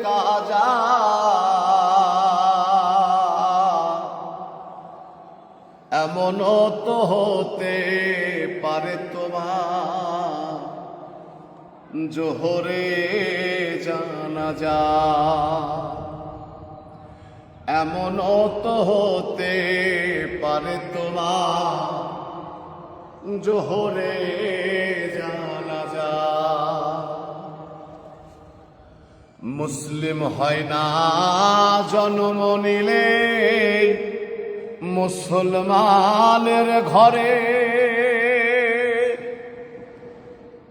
কাজা। এমনও তো হতে পারে তোমার জোহরে জানাজা। এমনও তো হতে পারে তোমার জোহরে জানাজা। মুসলিম হয় না জন্ম নিলে মুসলমানের ঘরে,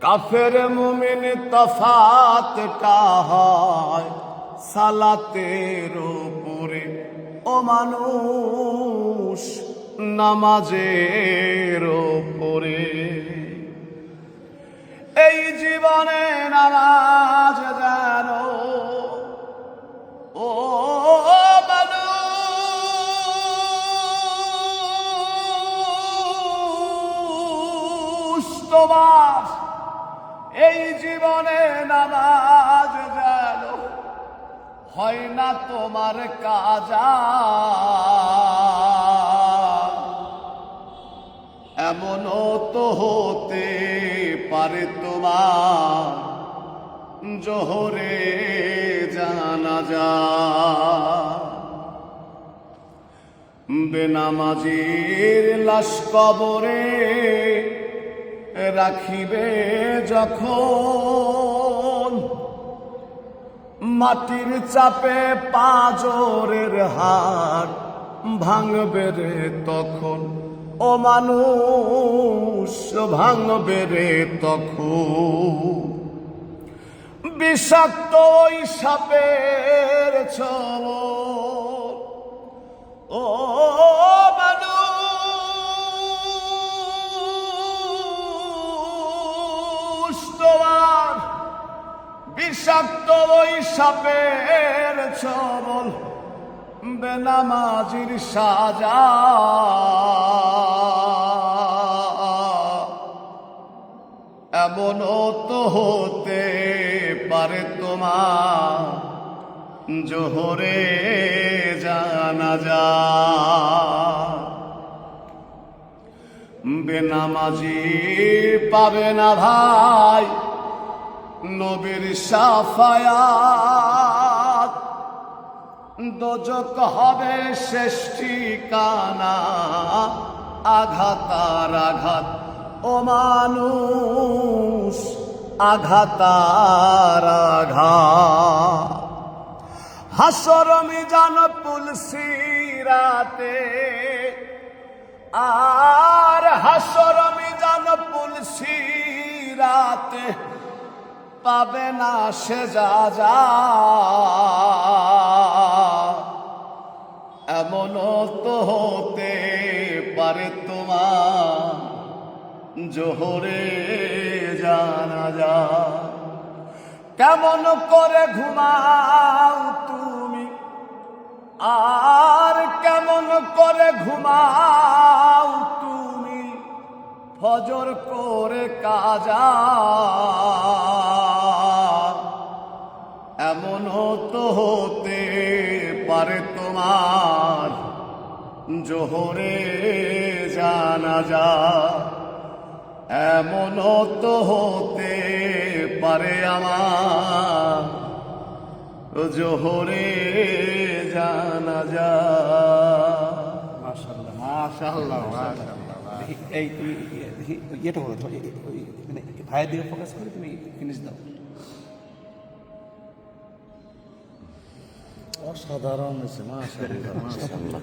কাফের মুমিন তফাতটা হয় সালাতের উপরে। ও মানুষ নামাজের উপরে। এই জীবনে নামাজ জানো ও মানুষ, তোমার এই জীবনে নামাজ জানো হয় না তোমার কাজা। এমনও তো হতে পারে তোমার জোহরে জানাজা। বেনামাজির লাশ কবরে রাখিবে যখন, মাটির চাপে পাঁজরের হাড় ভাঙবে রে তখন। ও মানুষ ভাঙবে রে তখন। বিষাক্ত ওই সাপের ছোবল। ও মানুষ তোমার বিষাক্ত ওই সাপের ছোবল বেনামাজির সাজা। এমনও তো হতে পারে তোমার জোহরে জানাজা। বেনামাজি পাবে না ভাই নবীর শাফায়াত, দোজক হবে শেষ ঠিকানা আঘাতার আঘাত। ও মানুষ আঘাতার আঘাত। হাসর মিজান পুল সিরাতে, আর হাসর মিজান পুল সিরাতে পাবে না সে যা। এমনও তো হতে পারে তোমার জোহরে জানাজা। কেমন করে ঘুমাও তুমি, আর কেমন করে ঘুমাও তুমি ফজর করে কাজা। এমনও তো হতে পারে তোমার জোহরে জানাজা। এমনও তো হতে পারে আমার জোহরে জানাজা। মাশাআল্লাহ মাশাআল্লাহ মাশাআল্লাহ। এই এটা বলো, মানে ভাইয়ের দিকে ফোকাস করে তুমি ফিনিশ দাও। অসাধারণ হয়েছে মাশাআল্লাহ মাশাআল্লাহ।